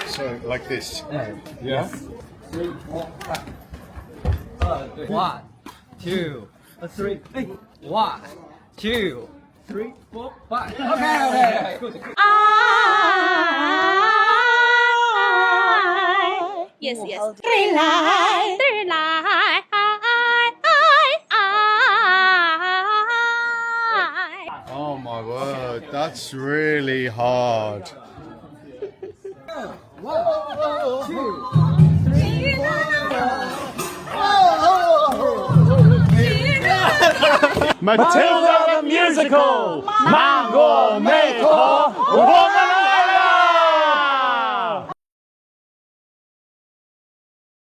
So like this. Yeah. 1, 2, 3, 1, 2, 3, 4, 5. Okay. Good. Yes. Rely. Oh my word, that's really hard. 1, 2, Matilda the musical. 망고 메이커.